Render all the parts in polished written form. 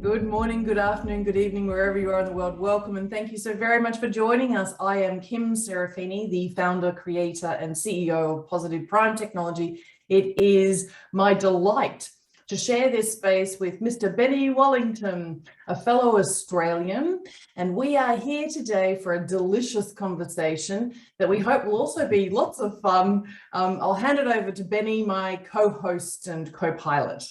Good morning, good afternoon, good evening, wherever you are in the world. Welcome and thank you so very much for joining us. I am Kim Serafini, the founder, creator, and CEO of Positive Prime Technology. It is my delight to share this space with Mr. Benny Wallington, a fellow Australian, and we are here today for a delicious conversation that we hope will also be lots of fun. I'll hand it over to Benny, my co-host and co-pilot.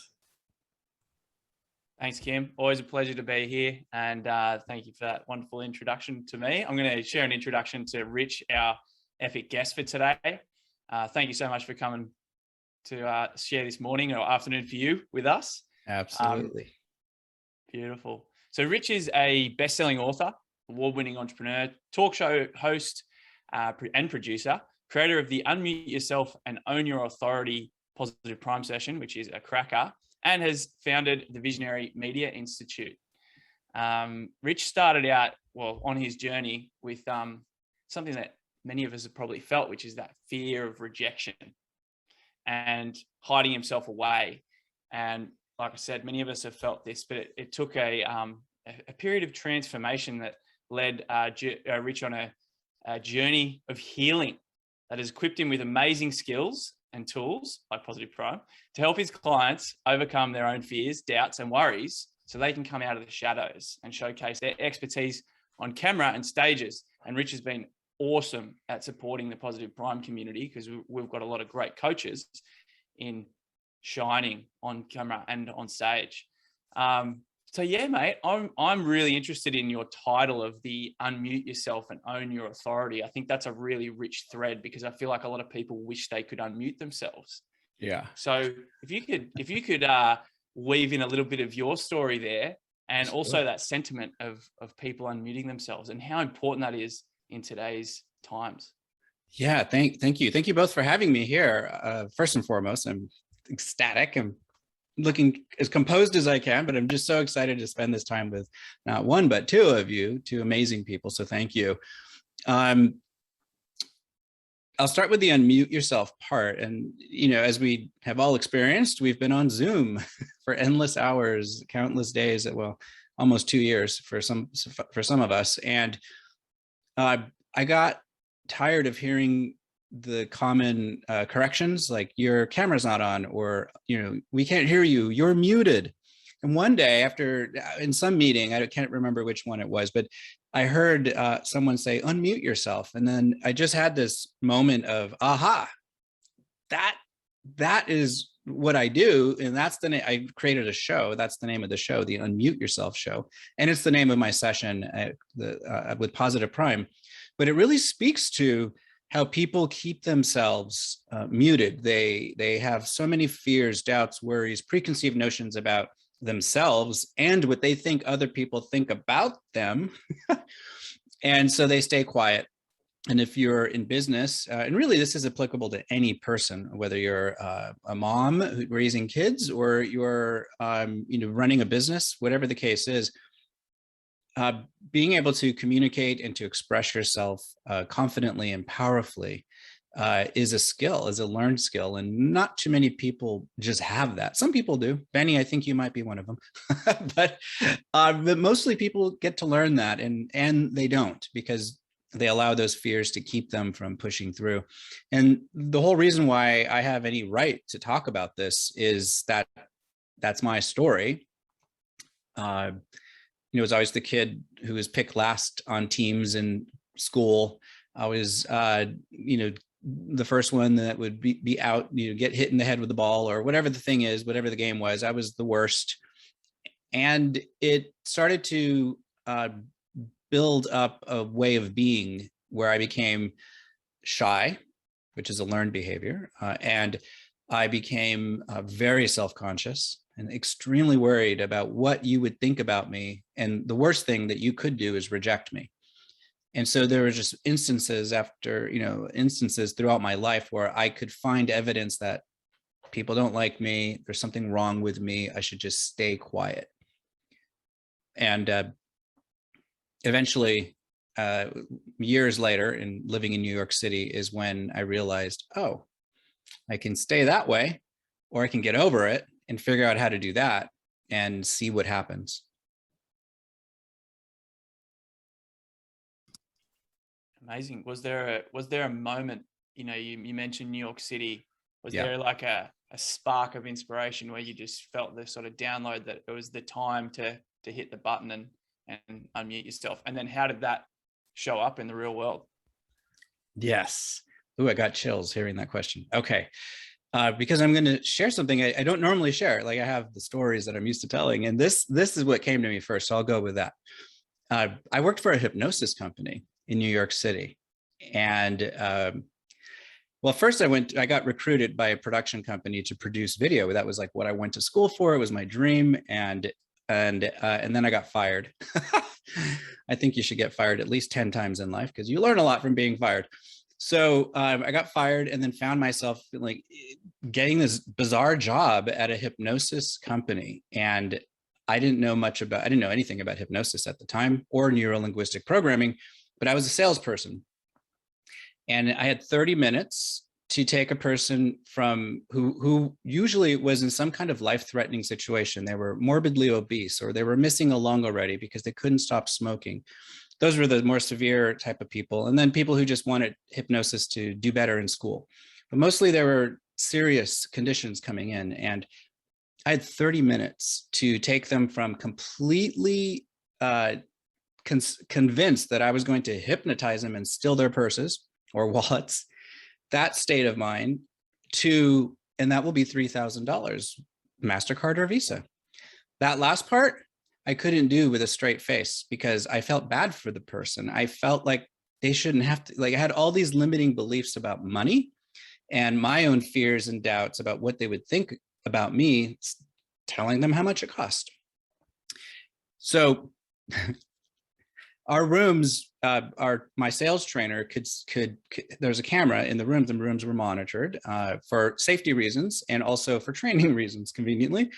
Thanks, Kim. Always a pleasure to be here. And thank you for that wonderful introduction to me. I'm going to share an introduction to Rich, our epic guest for today. Thank you so much for coming to share this morning or afternoon for you with us. Absolutely. Beautiful. So Rich is a best-selling author, award-winning entrepreneur, talk show host, and producer, creator of the Unmute Yourself and Own Your Authority Positive Prime session, which is a cracker, and has founded the Visionary Media Institute. Rich started out, on his journey with something that many of us have probably felt, which is that fear of rejection and hiding himself away. And like I said, many of us have felt this, but it took a period of transformation that led Rich on a journey of healing that has equipped him with amazing skills and tools like Positive Prime to help his clients overcome their own fears, doubts, and worries so they can come out of the shadows and showcase their expertise on camera and stages. And Rich has been awesome at supporting the Positive Prime community because we've got a lot of great coaches in shining on camera and on stage. So yeah, mate, I'm really interested in your title of the Unmute Yourself and Own Your Authority. I think that's a really rich thread because I feel like a lot of people wish they could unmute themselves. Yeah. So if you could weave in a little bit of your story there, and also that sentiment of people unmuting themselves and how important that is in today's times. Yeah. Thank you. Thank you both for having me here. First and foremost, I'm ecstatic. I'm looking as composed as I can, but I'm just so excited to spend this time with not one, but two of you, two amazing people. So thank you. I'll start with the unmute yourself part. And, as we have all experienced, we've been on Zoom for endless hours, countless days, almost 2 years for some of us. And I got tired of hearing the common corrections like your camera's not on, or we can't hear you, you're muted. And one day after in some meeting, I can't remember which one it was, but I heard someone say unmute yourself, and then I just had this moment of aha, that is what I do. And that's the name. I created a show. That's the name of the show, the Unmute Yourself Show, and it's the name of my session with Positive Prime. But it really speaks to how people keep themselves muted. They have so many fears, doubts, worries, preconceived notions about themselves and what they think other people think about them. And so they stay quiet. And if you're in business, and really this is applicable to any person, whether you're a mom raising kids or you're running a business, whatever the case is, being able to communicate and to express yourself confidently and powerfully is a skill, is a learned skill. And not too many people just have that. Some people do. Benny, I think you might be one of them. but mostly people get to learn that and they don't, because they allow those fears to keep them from pushing through. And the whole reason why I have any right to talk about this is that that's my story. I was always the kid who was picked last on teams in school. I was, the first one that would be out, get hit in the head with the ball or whatever the thing is, whatever the game was. I was the worst. And it started to build up a way of being where I became shy, which is a learned behavior. And I became very self-conscious and extremely worried about what you would think about me. And the worst thing that you could do is reject me. And so there were just instances throughout my life where I could find evidence that people don't like me, there's something wrong with me, I should just stay quiet. And eventually, years later, and living in New York City is when I realized, oh, I can stay that way, or I can get over it and figure out how to do that and see what happens. Amazing. Was there a moment, you know, you mentioned New York City, was Yeah. there like a spark of inspiration where you just felt the sort of download that it was the time to hit the button and unmute yourself? And then how did that show up in the real world? Yes. Ooh, I got chills hearing that question. Okay. Because I'm going to share something I don't normally share. Like I have the stories that I'm used to telling, and this is what came to me first. So I'll go with that. I worked for a hypnosis company in New York City, and well, first I got recruited by a production company to produce video. That was like what I went to school for. It was my dream, and then I got fired. I think you should get fired at least 10 times in life because you learn a lot from being fired. So I got fired and then found myself like getting this bizarre job at a hypnosis company. And I didn't know anything about hypnosis at the time or neuro-linguistic programming, but I was a salesperson. And I had 30 minutes to take a person from who usually was in some kind of life-threatening situation. They were morbidly obese, or they were missing a lung already because they couldn't stop smoking. Those were the more severe type of people. And then people who just wanted hypnosis to do better in school. But mostly there were serious conditions coming in. And I had 30 minutes to take them from completely convinced that I was going to hypnotize them and steal their purses or wallets, that state of mind, and that will be $3,000, MasterCard or Visa. That last part, I couldn't do with a straight face because I felt bad for the person. I felt like they shouldn't have to, like I had all these limiting beliefs about money and my own fears and doubts about what they would think about me, telling them how much it cost. So our rooms, my sales trainer could there's a camera in the rooms. The rooms were monitored for safety reasons and also for training reasons, conveniently.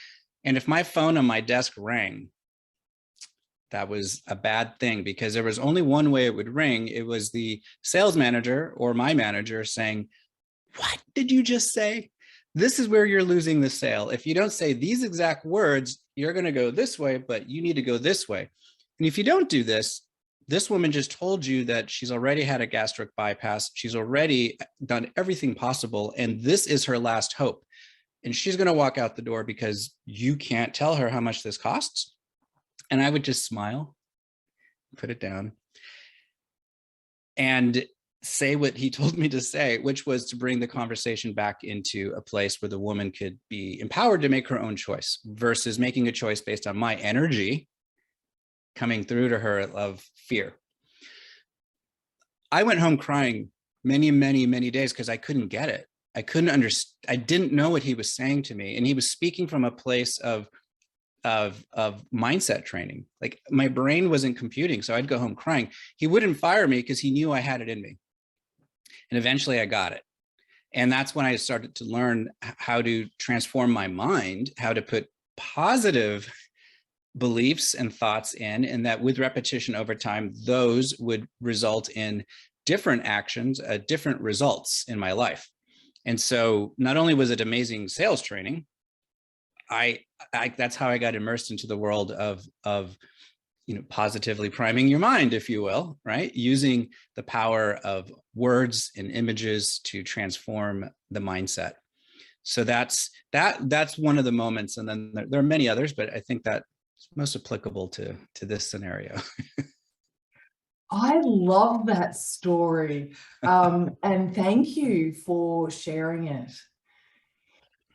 And if my phone on my desk rang, that was a bad thing because there was only one way it would ring. It was the sales manager or my manager saying, "What did you just say? This is where you're losing the sale. If you don't say these exact words, you're going to go this way, but you need to go this way. And if you don't do this, this woman just told you that she's already had a gastric bypass. She's already done everything possible. And this is her last hope. And she's going to walk out the door because you can't tell her how much this costs." And I would just smile, put it down, and say what he told me to say, which was to bring the conversation back into a place where the woman could be empowered to make her own choice versus making a choice based on my energy coming through to her of fear. I went home crying many, many, many days because I couldn't get it. I couldn't understand. I didn't know what he was saying to me. And he was speaking from a place of mindset training. Like my brain wasn't computing. So I'd go home crying. He wouldn't fire me because he knew I had it in me. And eventually I got it. And that's when I started to learn how to transform my mind, how to put positive beliefs and thoughts in, and that with repetition over time, those would result in different actions, different results in my life. And so not only was it amazing sales training, that's how I got immersed into the world of positively priming your mind, if you will, right? Using the power of words and images to transform the mindset. So that's one of the moments. And then there are many others, but I think that's most applicable to this scenario. I love that story. And thank you for sharing it.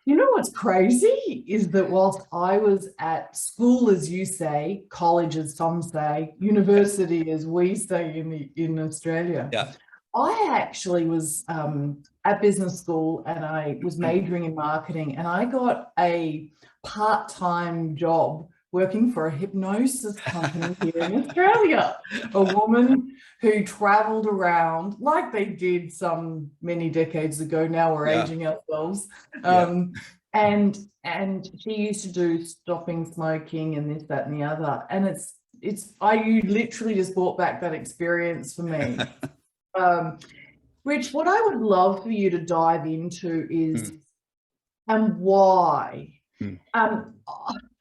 You know what's crazy is that whilst I was at school, as you say, college, as some say, university, as we say in Australia, Yeah. I actually was at business school and I was majoring in marketing, and I got a part-time job working for a hypnosis company here in Australia. A woman who traveled around like they did some many decades ago. Now we're aging ourselves. And she used to do stopping smoking and this, that, and the other. And you literally just brought back that experience for me. Rich, what I would love for you to dive into is and why.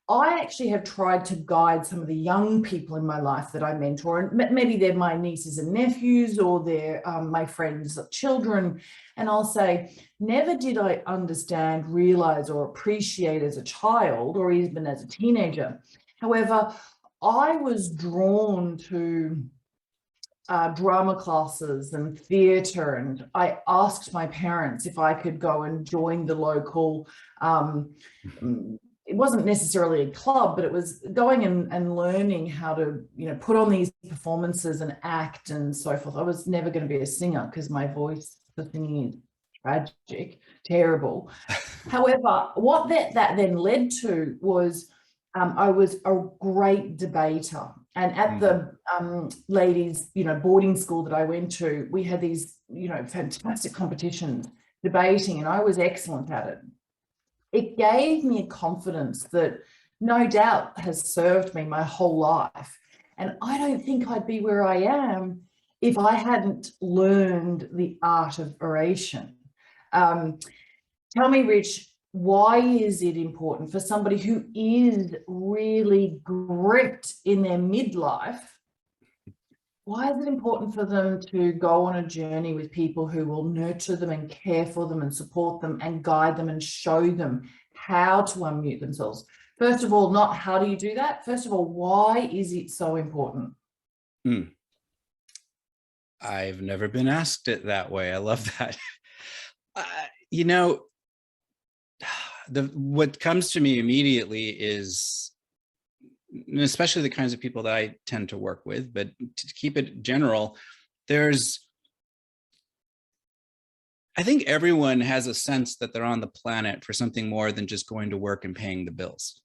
I actually have tried to guide some of the young people in my life that I mentor, and maybe they're my nieces and nephews, or they're my friends' children. And I'll say, never did I understand, realize, or appreciate as a child, or even as a teenager. However, I was drawn to drama classes and theatre, and I asked my parents if I could go and join the local it wasn't necessarily a club, but it was going and learning how to, put on these performances and act and so forth. I was never going to be a singer because my voice for singing is tragic, terrible. However, what that then led to was I was a great debater. And at the ladies, boarding school that I went to, we had these, fantastic competitions debating, and I was excellent at it. It gave me a confidence that no doubt has served me my whole life. And I don't think I'd be where I am if I hadn't learned the art of oration. Tell me, Rich, why is it important for somebody who is really gripped in their midlife? Why is it important for them to go on a journey with people who will nurture them and care for them and support them and guide them and show them how to unmute themselves? First of all, not how do you do that? First of all, why is it so important? I've never been asked it that way. I love that. What comes to me immediately is, especially the kinds of people that I tend to work with, but to keep it general, I think everyone has a sense that they're on the planet for something more than just going to work and paying the bills,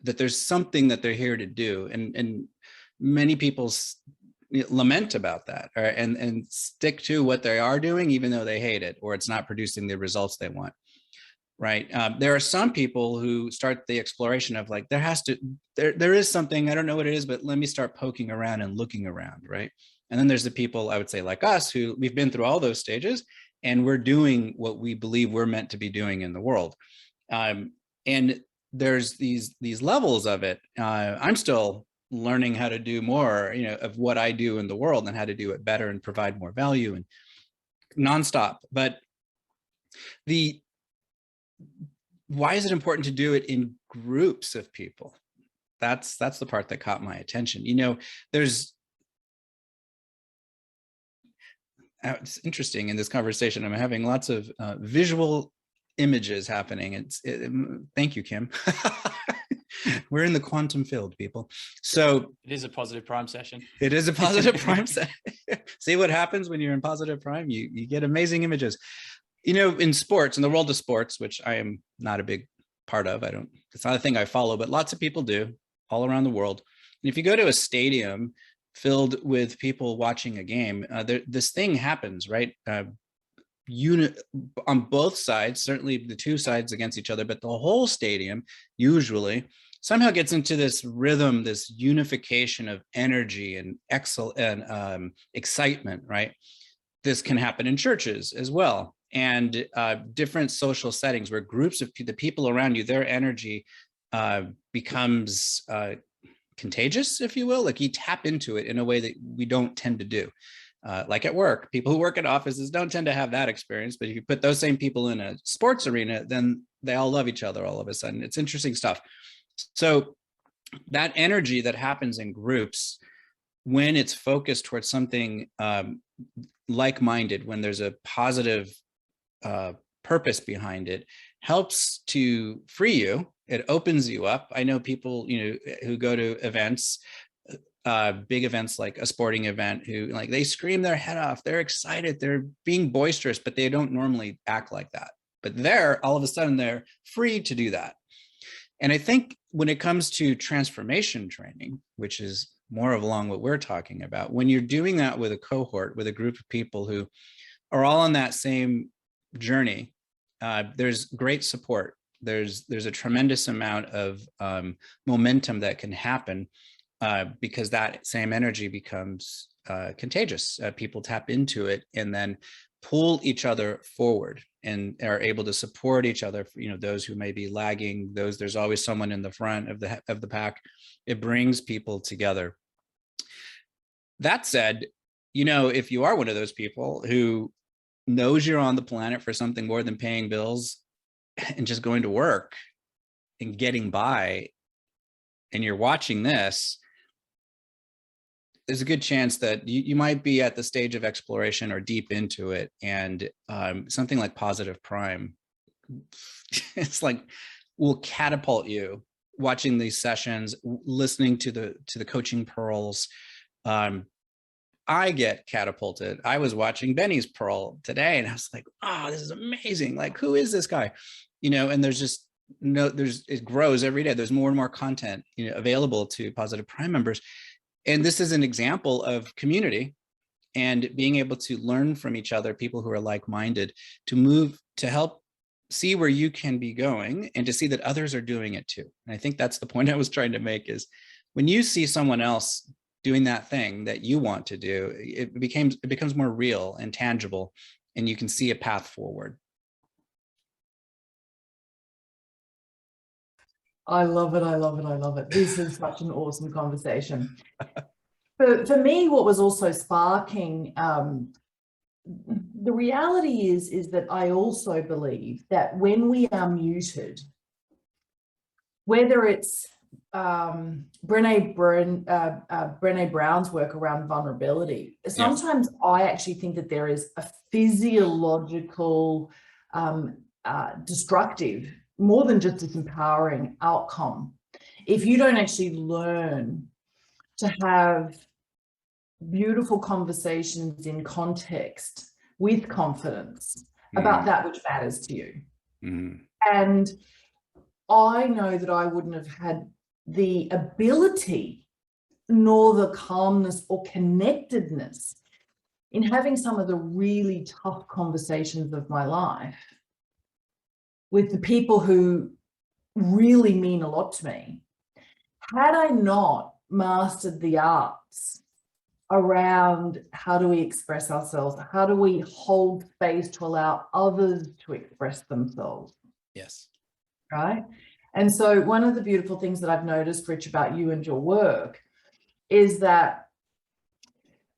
that there's something that they're here to do. And many people lament about that, and stick to what they are doing, even though they hate it, or it's not producing the results they want. Right. There are some people who start the exploration of like, there is something, I don't know what it is, but let me start poking around and looking around. Right. And then there's the people, I would say, like us, who we've been through all those stages and we're doing what we believe we're meant to be doing in the world. And there's these levels of it. I'm still learning how to do more, of what I do in the world and how to do it better and provide more value and nonstop. But why is it important to do it in groups of people? That's the part that caught my attention. It's interesting in this conversation. I'm having lots of visual images happening. Thank you, Kim. We're in the quantum field, people. So it is a positive prime session. It is a positive prime session. See what happens when you're in positive prime? You get amazing images. In sports, in the world of sports, which I am not a big part of, it's not a thing I follow, but lots of people do all around the world. And if you go to a stadium filled with people watching a game, this thing happens, right? On both sides, certainly the two sides against each other, but the whole stadium usually somehow gets into this rhythm, this unification of energy and excitement, right? This can happen in churches as well, and different social settings where groups of the people around you, their energy becomes contagious, if you will. Like you tap into it in a way that we don't tend to do. Like at work, people who work at offices don't tend to have that experience, but if you put those same people in a sports arena, then they all love each other all of a sudden. It's interesting stuff. So that energy that happens in groups, when it's focused towards something like-minded, when there's a positive purpose behind it, helps to free you. It opens you up. I know people, who go to events, big events like a sporting event, who like they scream their head off. They're excited. They're being boisterous, but they don't normally act like that. But all of a sudden, they're free to do that. And I think when it comes to transformation training, which is more along what we're talking about, when you're doing that with a cohort, with a group of people who are all on that same journey, there's great support. There's a tremendous amount of momentum that can happen because that same energy becomes contagious. People tap into it, and then pull each other forward and are able to support each other. Those who may be lagging, there's always someone in the front of the pack. It brings people together. That said, if you are one of those people who knows you're on the planet for something more than paying bills and just going to work and getting by, and you're watching this, there's a good chance that you might be at the stage of exploration or deep into it. And something like Positive Prime, it's like, will catapult you. Watching these sessions, listening to the coaching pearls, I get catapulted. I was watching Benny's Pearl today and I was like, oh, this is amazing. Like, who is this guy? And it grows every day. There's more and more content, available to Positive Prime members. And this is an example of community and being able to learn from each other, people who are like-minded, to help see where you can be going and to see that others are doing it too. And I think that's the point I was trying to make, is when you see someone else doing that thing that you want to do, it becomes more real and tangible, and you can see a path forward. I love it. I love it. I love it. This is such an awesome conversation. For me, what was also sparking, the reality is that I also believe that when we are muted, whether it's Brené Brown's work around vulnerability, sometimes I actually think that there is a physiological destructive, more than just disempowering outcome if you don't actually learn to have beautiful conversations in context with confidence about that which matters to you. And I know that I wouldn't have had the ability nor the calmness or connectedness in having some of the really tough conversations of my life with the people who really mean a lot to me, had I not mastered the arts around how do we express ourselves, how do we hold space to allow others to express themselves. Yes. Right. And so one of the beautiful things that I've noticed, Rich, about you and your work is that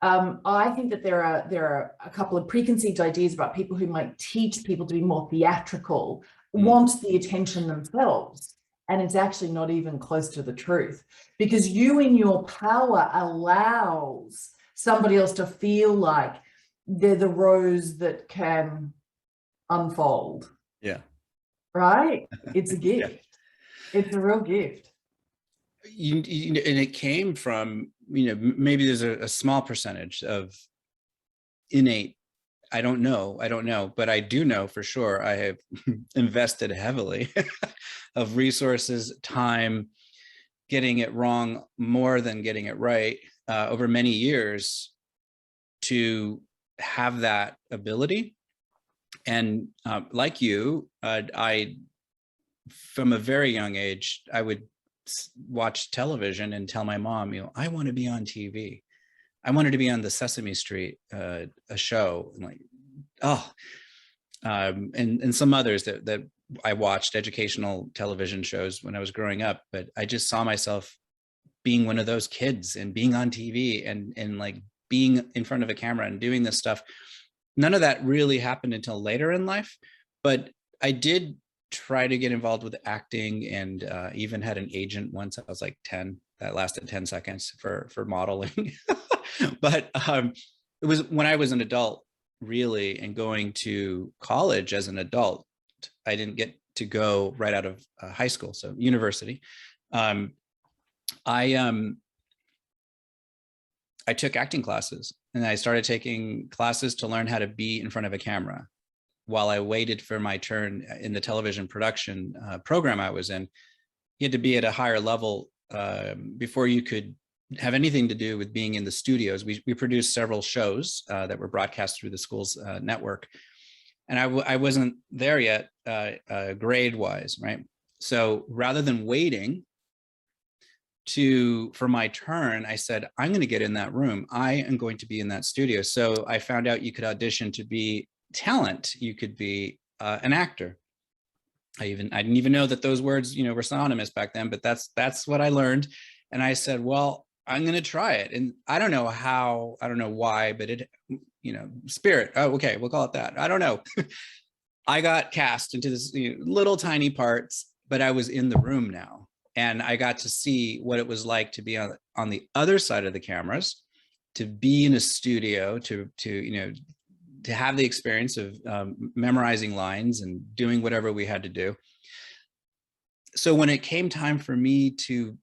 I think that there are a couple of preconceived ideas about people who might teach people to be more theatrical, want the attention themselves. And it's actually not even close to the truth, because you in your power allows somebody else to feel like they're the rose that can unfold. Yeah. Right? It's a gift. Yeah. It's a real gift. And it came from, maybe there's a small percentage of innate, I don't know, but I do know for sure I have invested heavily of resources, time, getting it wrong more than getting it right over many years to have that ability. And like you, I, from a very young age, I would watch television and tell my mom, I want to be on TV. I wanted to be on the Sesame Street, a show, and like, and some others that I watched, educational television shows when I was growing up. But I just saw myself being one of those kids and being on TV and like being in front of a camera and doing this stuff. None of that really happened until later in life, but I did try to get involved with acting, and even had an agent once. I was like 10. That lasted 10 seconds for modeling. But it was when I was an adult, really, and going to college as an adult. I didn't get to go right out of high school, so university. I took acting classes, and I started taking classes to learn how to be in front of a camera. While I waited for my turn in the television production program I was in, you had to be at a higher level before you could have anything to do with being in the studios. We produced several shows that were broadcast through the school's network. And I wasn't there yet grade-wise, right? So rather than waiting for my turn, I said, I'm going to get in that room. I am going to be in that studio. So I found out you could audition to be talent. You could be an actor. I didn't even know that those words, were synonymous back then, but that's what I learned. And I said, well, I'm going to try it. And I don't know how, I don't know why, but it, spirit. Oh, okay. We'll call it that. I don't know. I got cast into this little tiny parts, but I was in the room now. And I got to see what it was like to be on the other side of the cameras, to be in a studio, to have the experience of memorizing lines and doing whatever we had to do. So when it came time for me to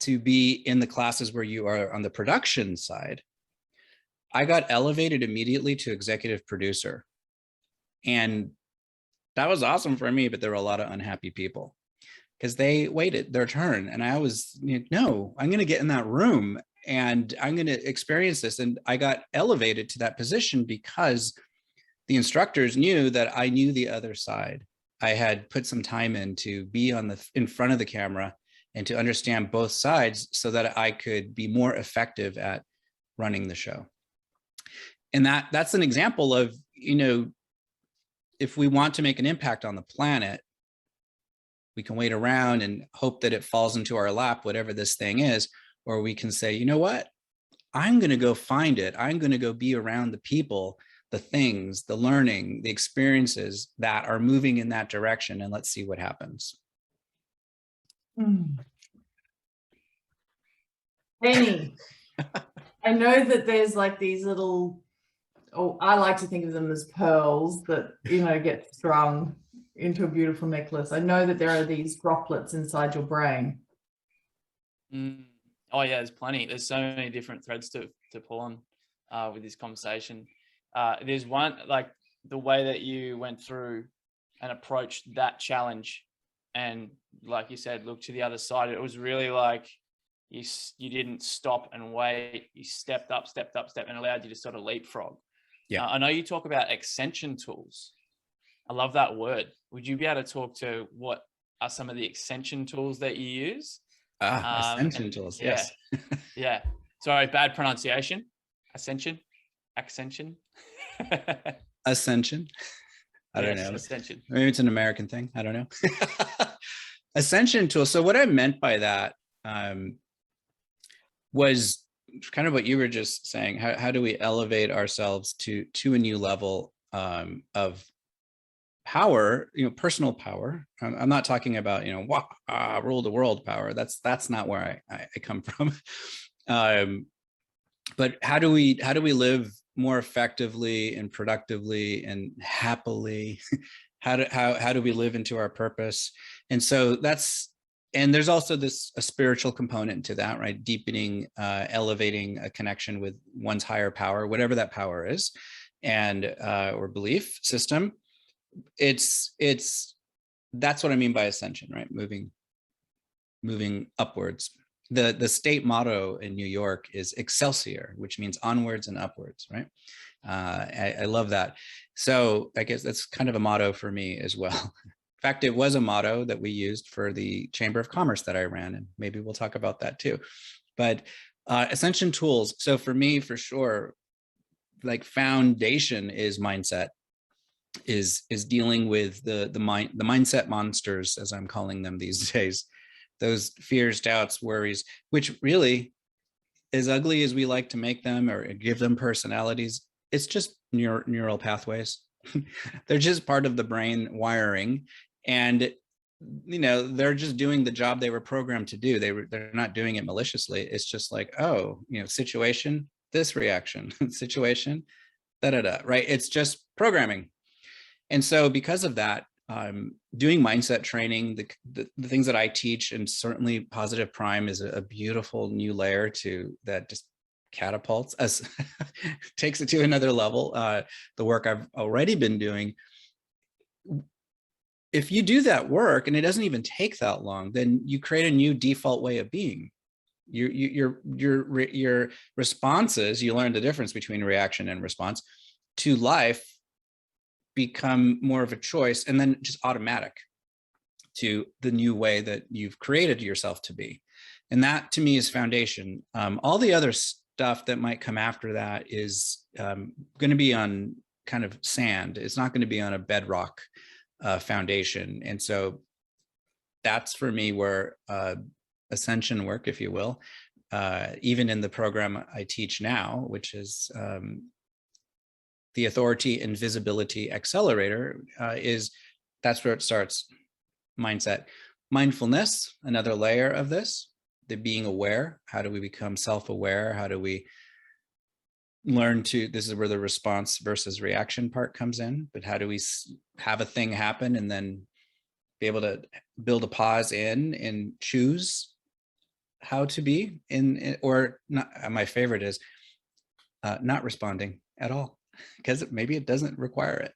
be in the classes where you are on the production side, I got elevated immediately to executive producer. And that was awesome for me, but there were a lot of unhappy people because they waited their turn. And I was, no, I'm going to get in that room and I'm going to experience this. And I got elevated to that position because the instructors knew that I knew the other side. I had put some time in to be in front of the camera and to understand both sides so that I could be more effective at running the show. And that's an example of, if we want to make an impact on the planet, we can wait around and hope that it falls into our lap, whatever this thing is, or we can say, you know what, I'm going to go find it. I'm going to go be around the people, the things, the learning, the experiences that are moving in that direction, and let's see what happens. Penny, I know that there's like these little, I like to think of them as pearls that, get strung into a beautiful necklace. I know that there are these droplets inside your brain. Oh yeah, there's plenty. There's so many different threads to pull on with this conversation. There's one, like the way that you went through and approached that challenge, and like you said, look to the other side. It was really like you didn't stop and wait. You stepped up, and allowed you to sort of leapfrog. Yeah. I know you talk about extension tools. I love that word. Would you be able to talk to what are some of the extension tools that you use? Ascension tools. Yeah, yes. Yeah. Sorry, bad pronunciation. Ascension. Ascension. I don't know. Ascension. Maybe it's an American thing. I don't know. Ascension tools. So what I meant by that was kind of what you were just saying. How do we elevate ourselves to a new level of power, personal power? I'm not talking about, rule the world power. That's not where I come from. But how do we live more effectively and productively and happily? How do we live into our purpose? And so and there's also a spiritual component to that, right? Deepening, elevating a connection with one's higher power, whatever that power is, and or belief system. That's what I mean by ascension, right? Moving upwards. The state motto in New York is Excelsior, which means onwards and upwards, right? I love that. So I guess that's kind of a motto for me as well. In fact, it was a motto that we used for the Chamber of Commerce that I ran, and maybe we'll talk about that too. But ascension tools. So for me, for sure, like foundation is mindset, is dealing with the mindset monsters, as I'm calling them these days. Those fears, doubts, worries, which really, as ugly as we like to make them or give them personalities, it's just neural pathways. They're just part of the brain wiring. And, they're just doing the job they were programmed to do. They're not doing it maliciously. It's just like, situation, this reaction, situation, da-da-da, right? It's just programming. And so because of that, doing mindset training, the things that I teach, and certainly Positive Prime is a beautiful new layer that just catapults us, takes it to another level. The work I've already been doing. If you do that work and it doesn't even take that long, then you create a new default way of being. Your responses, you learn the difference between reaction and response to life, become more of a choice, and then just automatic to the new way that you've created yourself to be. And that to me is foundation. All the other stuff that might come after that is going to be on kind of sand. It's not going to be on a bedrock foundation. And so that's for me where ascension work, if you will, even in the program I teach now, which is the Authority and Visibility Accelerator, that's where it starts. Mindset. Mindfulness, another layer of this, the being aware. How do we become self-aware? How do we learn to, this is where the response versus reaction part comes in, but how do we have a thing happen and then be able to build a pause in and choose how to be in, or not. My favorite is not responding at all, because maybe it doesn't require it.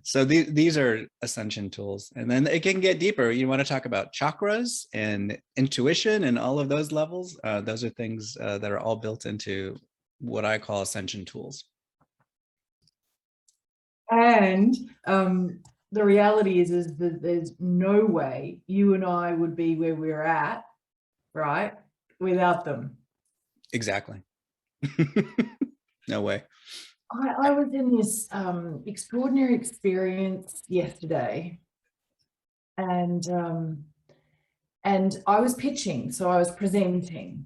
So these are ascension tools. And then it can get deeper. You want to talk about chakras and intuition and all of those levels. Those are things that are all built into what I call ascension tools. And the reality is that there's no way you and I would be where we're at, right, without them. Exactly. No way. I was in this extraordinary experience yesterday, and I was pitching, so I was presenting,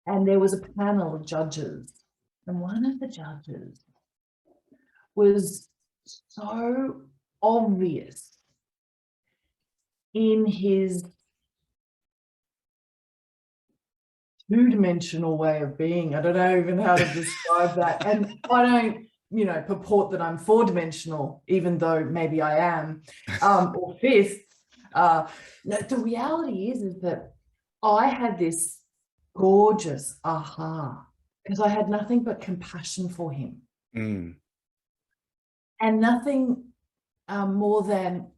and there was a panel of judges, and one of the judges was so obvious in his two-dimensional way of being. I don't know even how to describe that. And I don't, purport that I'm four-dimensional, even though maybe I am, or fifth. No, the reality is that I had this gorgeous aha, because I had nothing but compassion for him. Mm. And nothing more than,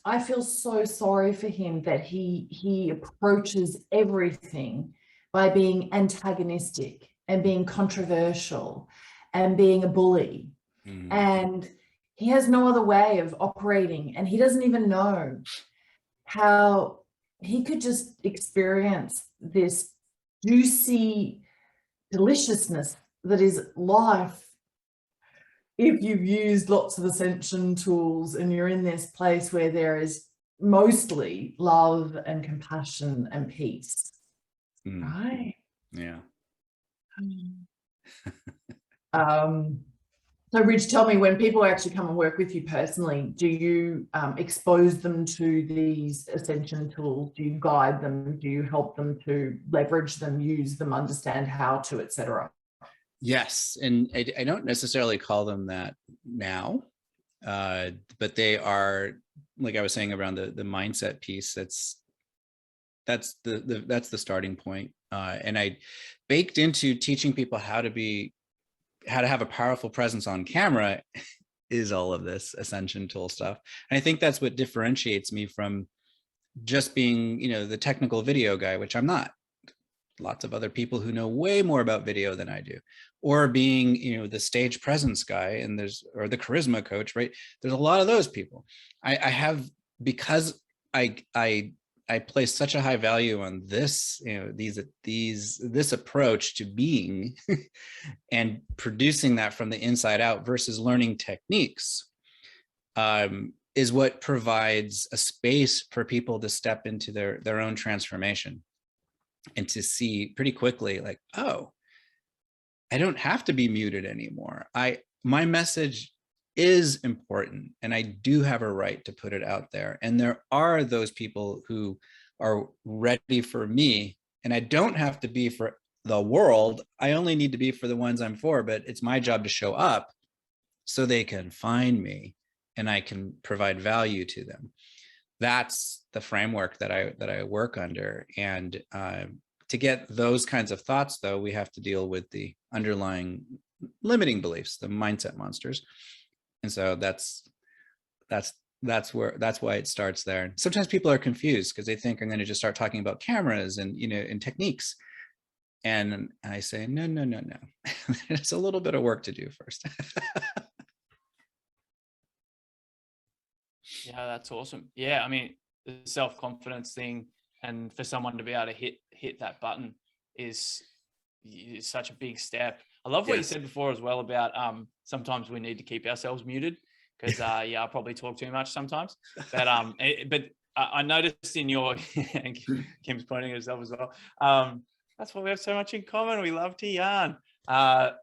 I feel so sorry for him that he approaches everything by being antagonistic and being controversial and being a bully. Mm. And he has no other way of operating, and he doesn't even know how he could just experience this juicy deliciousness that is life if you've used lots of ascension tools and you're in this place where there is mostly love and compassion and peace. Mm. Right? Yeah. So Rich, tell me, when people actually come and work with you personally, do you expose them to these ascension tools? Do you guide them? Do you help them to leverage them, use them, understand how to, etc.? Yes. And I don't necessarily call them that now, but they are, like I was saying around the mindset piece, that's the starting point. And I baked into teaching people how to have a powerful presence on camera is all of this ascension tool stuff. And I think that's what differentiates me from just being, the technical video guy, which I'm not. Lots of other people who know way more about video than I do, or being, the stage presence guy, and or the charisma coach, right? There's a lot of those people. I have, because I place such a high value on this, this approach to being and producing that from the inside out versus learning techniques, is what provides a space for people to step into their own transformation and to see pretty quickly, like, oh, I don't have to be muted anymore. My message is important, and I do have a right to put it out there. And there are those people who are ready for me, and I don't have to be for the world. I only need to be for the ones I'm for, but it's my job to show up so they can find me and I can provide value to them. That's the framework that I work under. And to get those kinds of thoughts, though, we have to deal with the underlying limiting beliefs, the mindset monsters. And so that's why it starts there. And sometimes people are confused because they think I'm going to just start talking about cameras and and techniques. And I say, no. It's a little bit of work to do first. Yeah, that's awesome. Yeah, I mean, the self-confidence thing, and for someone to be able to hit that button is such a big step. I love what you Yes. said before as well about sometimes we need to keep ourselves muted because yeah, I probably talk too much sometimes. But I noticed in your and Kim's pointing at herself as well. That's why we have so much in common. We love to yarn. I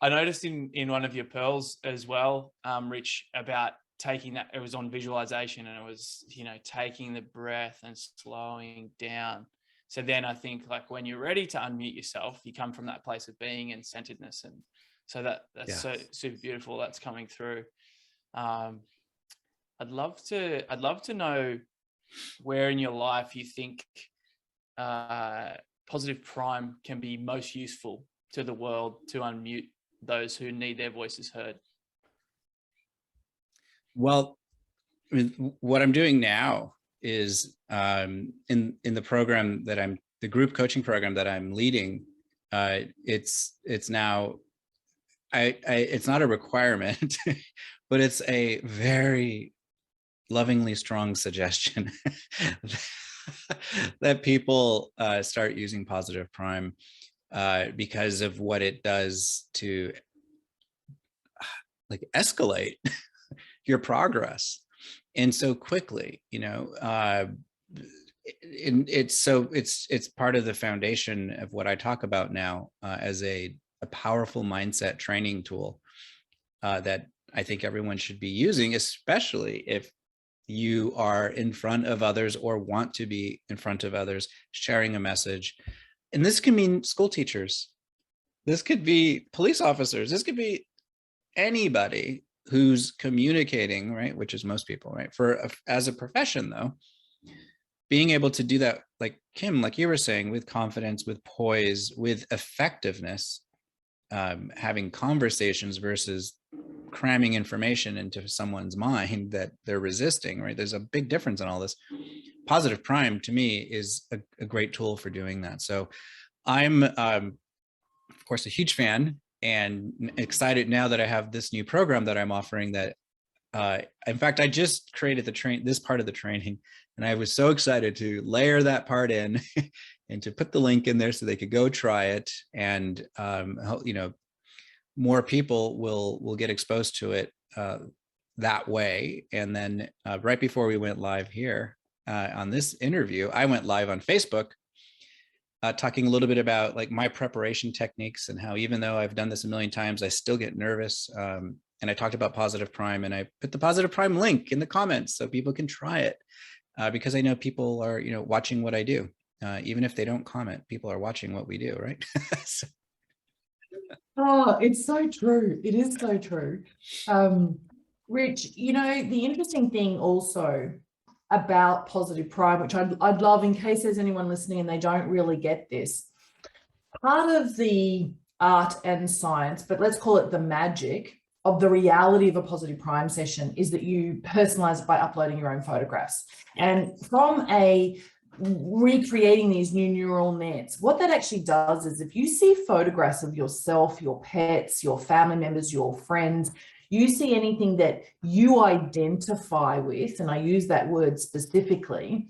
noticed in one of your pearls as well, Rich, about taking that, it was on visualization, and it was, you know, taking the breath and slowing down. So then I think, like, when you're ready to unmute yourself, you come from that place of being and centeredness. And so that's so super beautiful. That's coming through. I'd love to know where in your life you think positive prime can be most useful to the world to unmute those who need their voices heard. Well, I mean, what I'm doing now is in the program that the group coaching program that I'm leading. It's now it's not a requirement, but it's a very lovingly strong suggestion that people start using positive prime because of what it does to like escalate your progress and so quickly, you know. It's part of the foundation of what I talk about now as a powerful mindset training tool that I think everyone should be using, especially if you are in front of others or want to be in front of others, sharing a message. And this can mean school teachers. This could be police officers. This could be anybody who's communicating, right? Which is most people, right? As a profession though, being able to do that, like Kim, like you were saying, with confidence, with poise, with effectiveness, having conversations versus cramming information into someone's mind that they're resisting, right? There's a big difference in all this. Positive prime to me is a great tool for doing that. So I'm, of course, a huge fan and excited now that I have this new program that I'm offering that, in fact, I just created this part of the training, and I was so excited to layer that part in and to put the link in there so they could go try it. And, you know, more people will get exposed to it that way. And then right before we went live here on this interview, I went live on Facebook talking a little bit about like my preparation techniques and how, even though I've done this a million times, I still get nervous. And I talked about positive prime, and I put the positive prime link in the comments so people can try it because I know people are, you know, watching what I do. Even if they don't comment, people are watching what we do, right? So. Oh, it's so true. It is so true. Rich, you know, the interesting thing also about positive prime, which I'd love, in case there's anyone listening and they don't really get this, part of the art and science, but let's call it the magic of the reality of a positive prime session, is that you personalize it by uploading your own photographs. And from recreating these new neural nets, what that actually does is, if you see photographs of yourself, your pets, your family members, your friends, you see anything that you identify with, and I use that word specifically,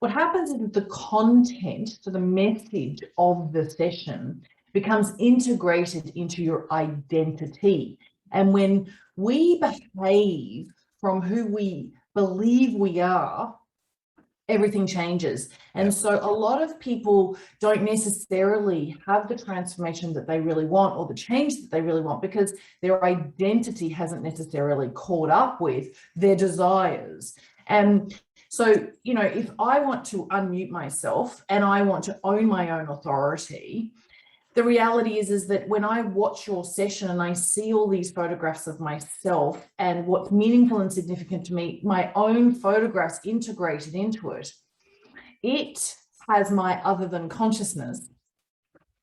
what happens is that the content, so the message of the session, becomes integrated into your identity. And when we behave from who we believe we are, everything changes. And so a lot of people don't necessarily have the transformation that they really want, or the change that they really want, because their identity hasn't necessarily caught up with their desires. And so, you know, if I want to unmute myself and I want to own my own authority, the reality is that when I watch your session and I see all these photographs of myself and what's meaningful and significant to me, my own photographs integrated into it, it has my other than consciousness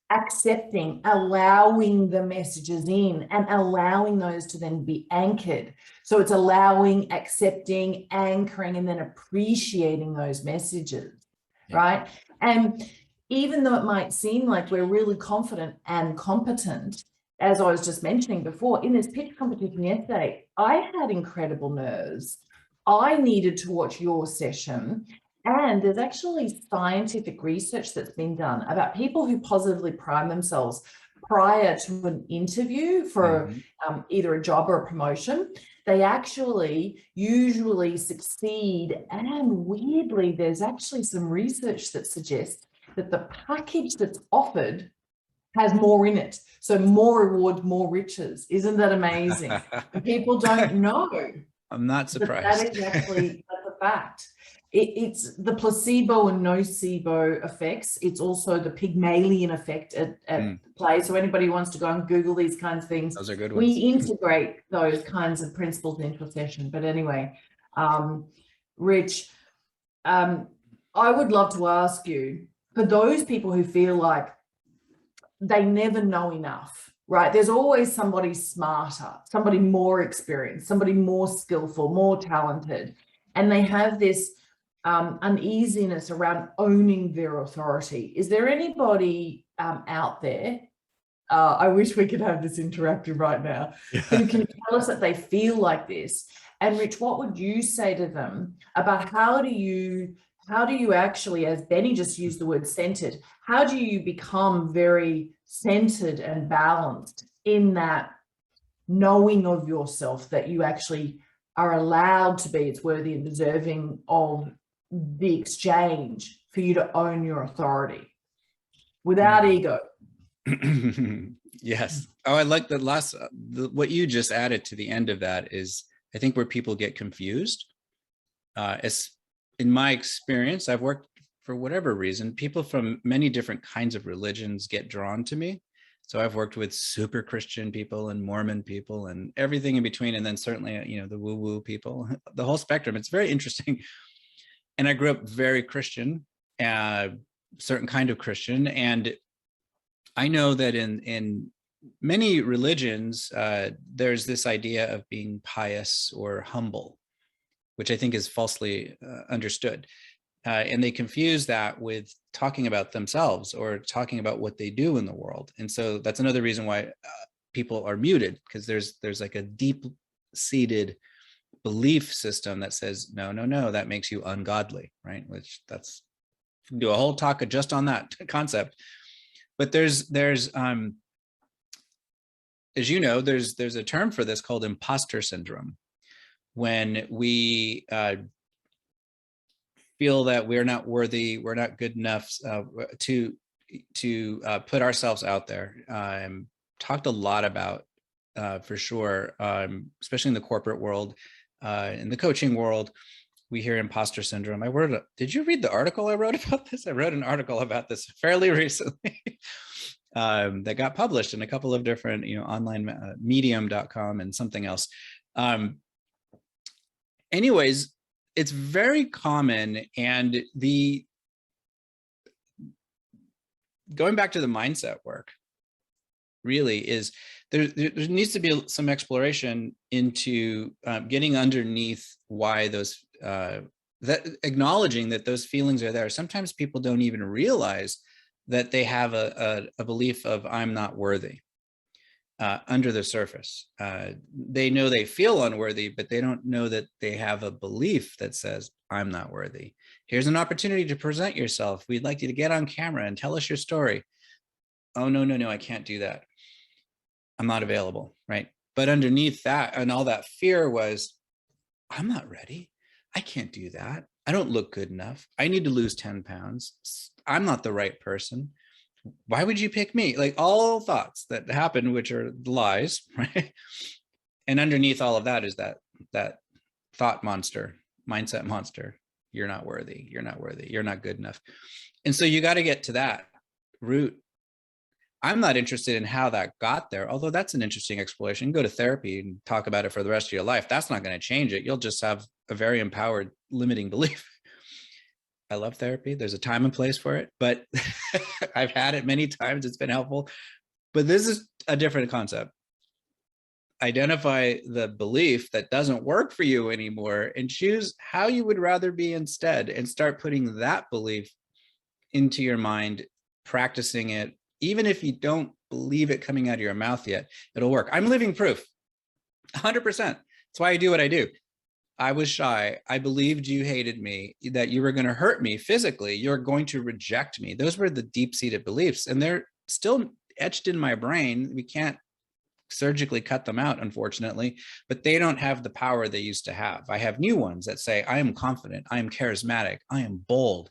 accepting, allowing the messages in and allowing those to then be anchored. So it's allowing, accepting, anchoring, and then appreciating those messages, right? And even though it might seem like we're really confident and competent, as I was just mentioning before, in this pitch competition yesterday, I had incredible nerves. I needed to watch your session. And there's actually scientific research that's been done about people who positively prime themselves prior to an interview for either a job or a promotion, they actually usually succeed. And weirdly, there's actually some research that suggests that the package that's offered has more in it. So more reward, more riches. Isn't that amazing? And people don't know. I'm not surprised. That is actually that's a fact. It's the placebo and nocebo effects. It's also the Pygmalion effect at play. So anybody who wants to go and Google these kinds of things, those are good we ones. integrate those kinds of principles into a session. But anyway, Rich, I would love to ask you, for those people who feel like they never know enough, right? There's always somebody smarter, somebody more experienced, somebody more skillful, more talented, and they have this uneasiness around owning their authority. Is there anybody out there? I wish we could have this interactive right now. Who can tell us that they feel like this? And Rich, what would you say to them about how do you actually, as Benny just used the word centered, how do you become very centered and balanced in that knowing of yourself that you actually are allowed to be, it's worthy and deserving of the exchange for you to own your authority without ego? Yes. Oh, I like the last, what you just added to the end of that is, I think where people get confused. As in my experience, I've worked for whatever reason, people from many different kinds of religions get drawn to me. So I've worked with super Christian people and Mormon people and everything in between. And then certainly, the woo-woo people, the whole spectrum. It's very interesting. And I grew up very Christian, certain kind of Christian. And I know that in many religions, there's this idea of being pious or humble, which I think is falsely understood. And they confuse that with talking about themselves or talking about what they do in the world. And so that's another reason why people are muted, because there's like a deep-seated belief system that says, no, that makes you ungodly, right? Which do a whole talk just on that concept. But there's as you know, there's a term for this called imposter syndrome, when we feel that we're not worthy, we're not good enough to put ourselves out there. Talked a lot about for sure, especially in the corporate world, in the coaching world, we hear imposter syndrome. Did you read the article I wrote about this? I wrote an article about this fairly recently that got published in a couple of different, online medium.com and something else. Anyways, it's very common. And going back to the mindset work really is there needs to be some exploration into getting underneath why those, acknowledging that those feelings are there. Sometimes people don't even realize that they have a belief of I'm not worthy under the surface. They know they feel unworthy, but they don't know that they have a belief that says I'm not worthy. Here's an opportunity to present yourself. We'd like you to get on camera and tell us your story. Oh, no, I can't do that. I'm not available, right? But underneath that and all that fear was, I'm not ready. I can't do that. I don't look good enough. I need to lose 10 pounds. I'm not the right person. Why would you pick me? Like all thoughts that happen, which are lies, right? And underneath all of that is that thought monster, mindset monster. You're not worthy. You're not worthy. You're not good enough. And so you got to get to that root. I'm not interested in how that got there, although that's an interesting exploration. Go to therapy and talk about it for the rest of your life. That's not going to change it. You'll just have a very empowered limiting belief. I love therapy. There's a time and place for it, but I've had it many times. It's been helpful, but this is a different concept. Identify the belief that doesn't work for you anymore and choose how you would rather be instead, and start putting that belief into your mind, practicing it. Even if you don't believe it coming out of your mouth yet, it'll work. I'm living proof, 100%. That's why I do what I do. I was shy. I believed you hated me, that you were going to hurt me physically. You're going to reject me. Those were the deep-seated beliefs, and they're still etched in my brain. We can't surgically cut them out, unfortunately, but they don't have the power they used to have. I have new ones that say, I am confident, I am charismatic, I am bold.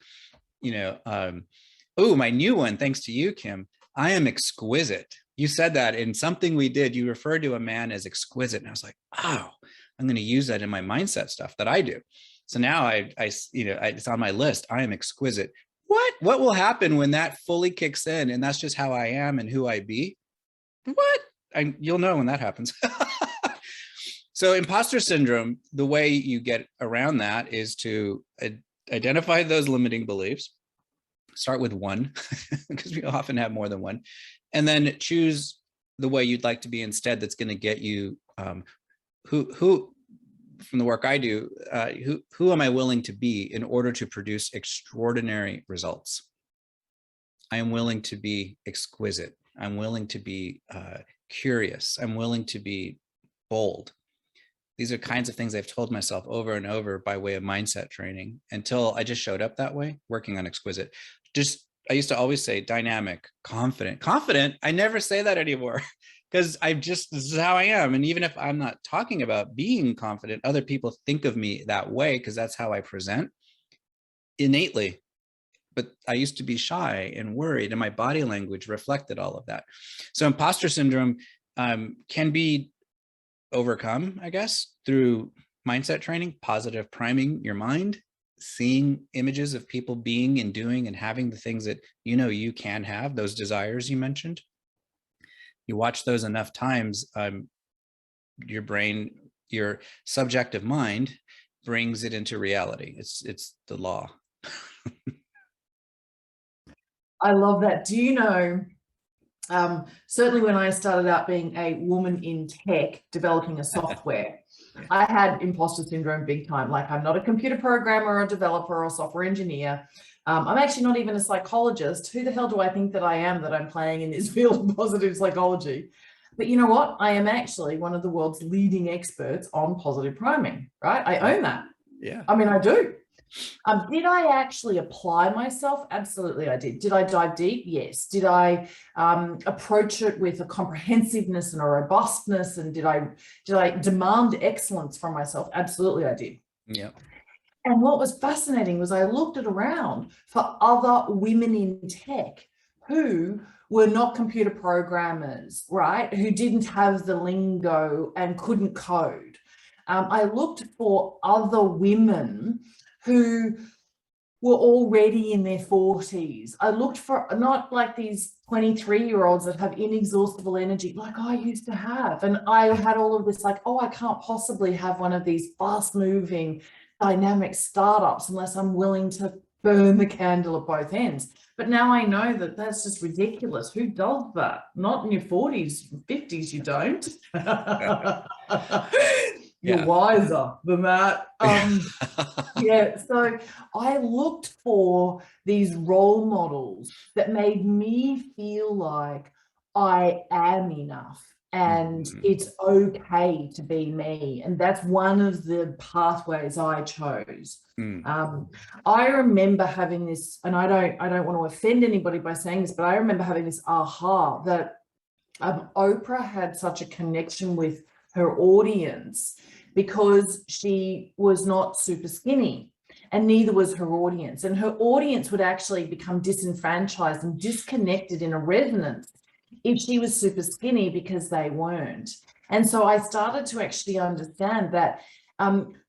Oh, my new one, thanks to you, Kim, I am exquisite. You said that in something we did. You referred to a man as exquisite. And I was like, oh, I'm going to use that in my mindset stuff that I do. So now it's on my list. I am exquisite. What will happen when that fully kicks in? And that's just how I am and who I be. What? You'll know when that happens. So imposter syndrome, the way you get around that is to identify those limiting beliefs. Start with one, because we often have more than one, and then choose the way you'd like to be instead. That's going to get you who from the work I do, who am I willing to be in order to produce extraordinary results? I am willing to be exquisite. I'm willing to be curious. I'm willing to be bold. These are kinds of things I've told myself over and over by way of mindset training until I just showed up that way, working on exquisite. I used to always say dynamic, confident. I never say that anymore because this is how I am. And even if I'm not talking about being confident, other people think of me that way because that's how I present innately. But I used to be shy and worried, and my body language reflected all of that. So imposter syndrome can be overcome, I guess, through mindset training, positive priming your mind, seeing images of people being and doing and having the things that you can have, those desires you mentioned. You watch those enough times, your brain, your subjective mind brings it into reality. It's the law. I love that. Do you know, certainly when I started out being a woman in tech, developing a software, I had imposter syndrome big time. Like, I'm not a computer programmer or a developer or software engineer. I'm actually not even a psychologist. Who the hell do I think that I am, that I'm playing in this field of positive psychology? But you know what? I am actually one of the world's leading experts on positive priming, right? I own that. Yeah. I mean, I do. Did I actually apply myself? Absolutely, I did. Did I dive deep? Yes. Did I approach it with a comprehensiveness and a robustness? And did I demand excellence from myself? Absolutely, I did. Yeah. And what was fascinating was I looked around for other women in tech who were not computer programmers, right? Who didn't have the lingo and couldn't code. I looked for other women who were already in their 40s. I looked for not like these 23-year-olds that have inexhaustible energy like I used to have. And I had all of this like, oh, I can't possibly have one of these fast-moving, dynamic startups unless I'm willing to burn the candle at both ends. But now I know that that's just ridiculous. Who does that? Not in your 40s, 50s, you don't. You're wiser than that. Yeah, so I looked for these role models that made me feel like I am enough and it's okay to be me. And that's one of the pathways I chose. I remember having this, and I don't want to offend anybody by saying this, but I remember having this aha that Oprah had such a connection with her audience because she was not super skinny, and neither was her audience. And her audience would actually become disenfranchised and disconnected in a resonance if she was super skinny because they weren't. And so I started to actually understand that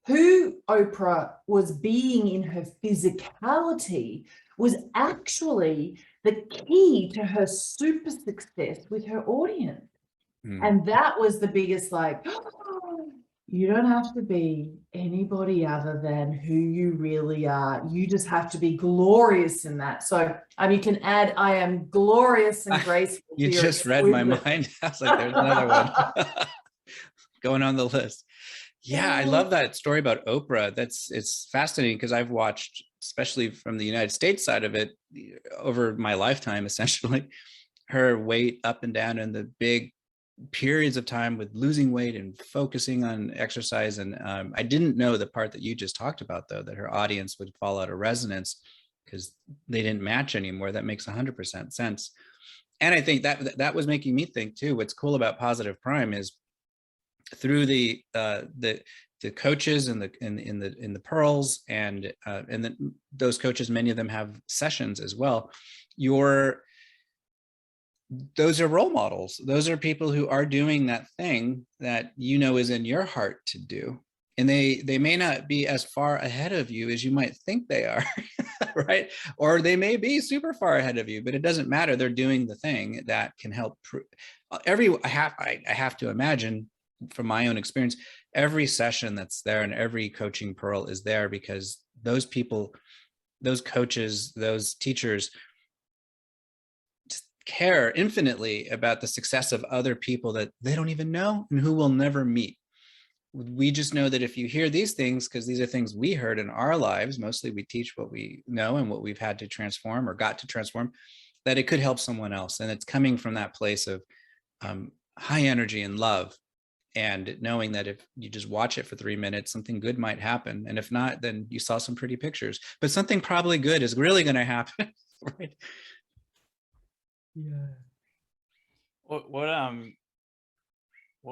who Oprah was being in her physicality was actually the key to her super success with her audience. And that was the biggest, like, oh, you don't have to be anybody other than who you really are. You just have to be glorious in that. So you can add, I am glorious and graceful. You just read my mind. I was like, there's another one going on the list. Yeah, I love that story about Oprah. It's fascinating because I've watched, especially from the United States side of it, over my lifetime, essentially, her weight up and down and the big periods of time with losing weight and focusing on exercise. And I didn't know the part that you just talked about, though, that her audience would fall out of resonance because they didn't match anymore. That makes 100% sense. And I think that was making me think too. What's cool about Positive Prime is through the coaches and in the pearls and those coaches, many of them have sessions as well. Those are role models. Those are people who are doing that thing that you know is in your heart to do. And they may not be as far ahead of you as you might think they are, right? Or they may be super far ahead of you, but it doesn't matter. They're doing the thing that can help. I have to imagine from my own experience, every session that's there and every coaching pearl is there because those people, those coaches, those teachers care infinitely about the success of other people that they don't even know and who will never meet. We just know that if you hear these things, because these are things we heard in our lives, mostly we teach what we know and what we've had to transform or got to transform, that it could help someone else. And it's coming from that place of high energy and love, and knowing that if you just watch it for 3 minutes, something good might happen. And if not, then you saw some pretty pictures, but something probably good is really going to happen. Right? Yeah. What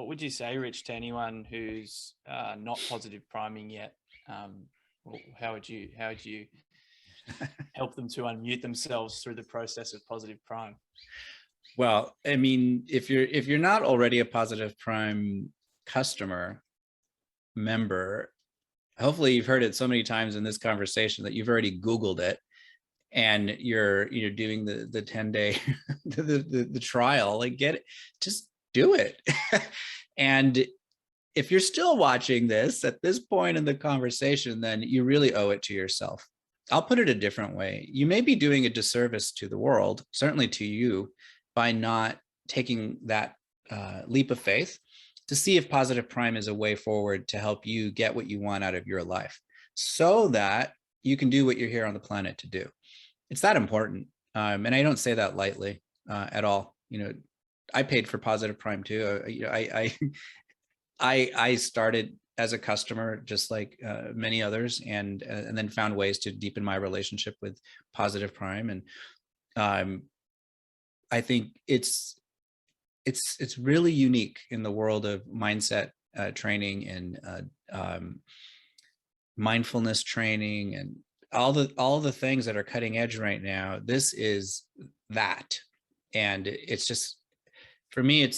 would you say, Rich, to anyone who's not positive priming yet? How would you help them to unmute themselves through the process of positive prime? Well, I mean, if you're not already a Positive Prime customer, member, hopefully you've heard it so many times in this conversation that you've already Googled it, and you're doing the 10-day the trial. Like, get it, just do it. And if you're still watching this at this point in the conversation, then you really owe it to yourself. I'll put it a different way. You may be doing a disservice to the world, certainly to you, by not taking that leap of faith to see if Positive Prime is a way forward to help you get what you want out of your life so that you can do what you're here on the planet to do. It's that important. And I don't say that lightly at all. I paid for Positive Prime too. I started as a customer, just like many others, and then found ways to deepen my relationship with Positive Prime. And I think it's really unique in the world of mindset training and mindfulness training and all the things that are cutting edge right now. This is that, and it's just, for me, I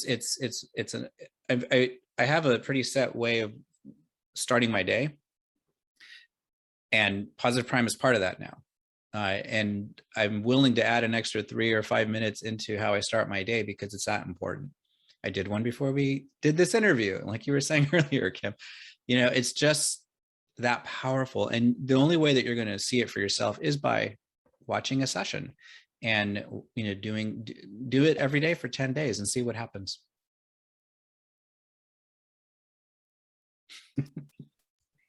have a pretty set way of starting my day, and Positive Prime is part of that now. And I'm willing to add an extra 3 or 5 minutes into how I start my day because it's that important. I did one before we did this interview, like you were saying earlier, Kim. It's just that powerful. And the only way that you're going to see it for yourself is by watching a session and do it every day for 10 days and see what happens.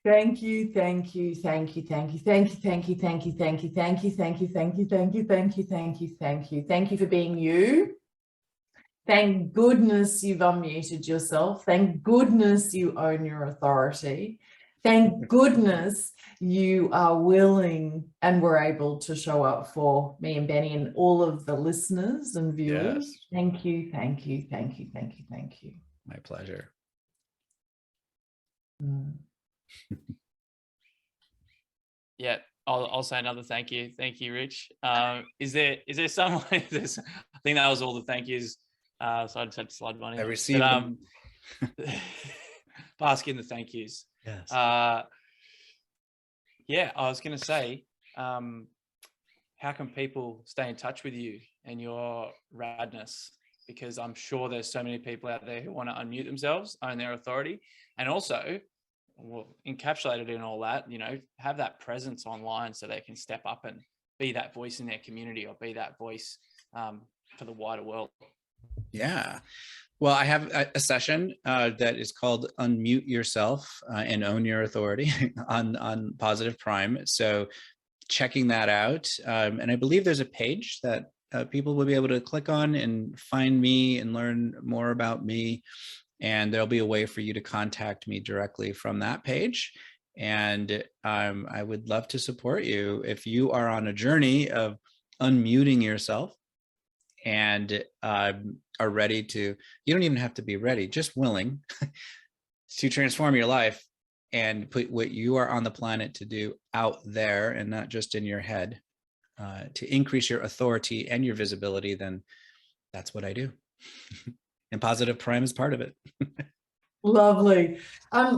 Thank you, thank you, thank you, thank you, thank you, thank you, thank you, thank you, thank you, thank you, thank you, thank you, thank you, thank you, thank you, thank you for being you. Thank goodness you've unmuted yourself. Thank goodness you own your authority. Thank goodness you are willing and were able to show up for me and Benny and all of the listeners and viewers. Yes. Thank you, thank you, thank you, thank you, thank you. My pleasure. Yeah, I'll say another thank you. Thank you, Rich. Is there someone? I think that was all the thank yous. So I just had to slide one in. I received them. Bask in the thank yous. Yes. Yeah, I was going to say, how can people stay in touch with you and your radness? Because I'm sure there's so many people out there who want to unmute themselves, own their authority, and also, encapsulated in all that, have that presence online so they can step up and be that voice in their community or be that voice for the wider world. Yeah. Well, I have a session that is called Unmute Yourself and Own Your Authority on Positive Prime. So checking that out. And I believe there's a page that people will be able to click on and find me and learn more about me. And there'll be a way for you to contact me directly from that page. And I would love to support you if you are on a journey of unmuting yourself and are ready to, you don't even have to be ready, just willing to transform your life and put what you are on the planet to do out there and not just in your head, to increase your authority and your visibility, then that's what I do. And Positive Prime is part of it. Lovely.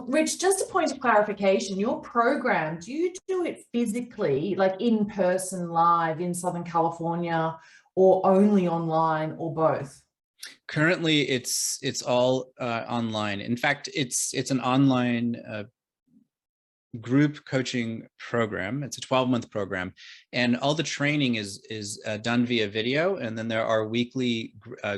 Rich, just a point of clarification, your program, do you do it physically, like in person, live in Southern California, or only online, or both? Currently, it's all online. In fact, it's an online group coaching program. It's a 12-month program, and all the training is done via video, and then there are weekly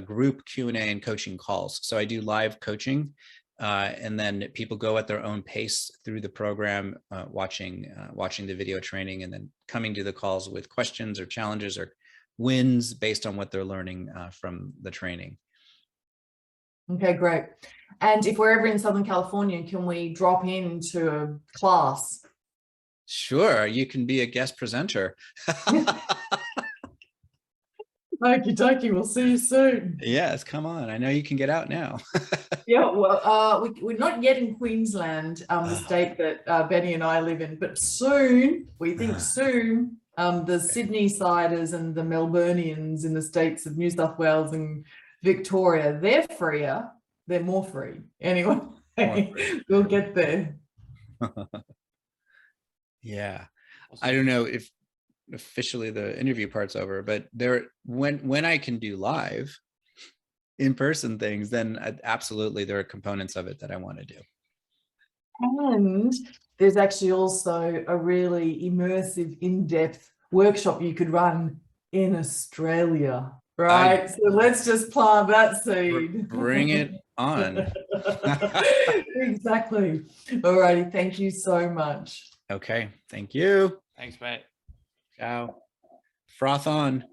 group Q&A and coaching calls. So I do live coaching, and then people go at their own pace through the program, watching the video training, and then coming to the calls with questions or challenges or wins based on what they're learning from the training. Okay, great. And if we're ever in Southern California, can we drop into a class? Sure, you can be a guest presenter. Okie dokie, we'll see you soon. Yes, come on. I know you can get out now. Yeah, well, we're not yet in Queensland, the state that Benny and I live in, but soon, we think soon, the Sydney-siders and the Melburnians in the states of New South Wales and Victoria, they're freer, they're more free. Anyway, we'll get there. Yeah. I don't know if officially the interview part's over, but when I can do live in-person things, then absolutely there are components of it that I want to do. And there's actually also a really immersive, in-depth workshop you could run in Australia, right? So let's just plant that seed. Bring it on. Exactly. All righty. Thank you so much. Okay. Thank you. Thanks, mate. Ciao. Froth on.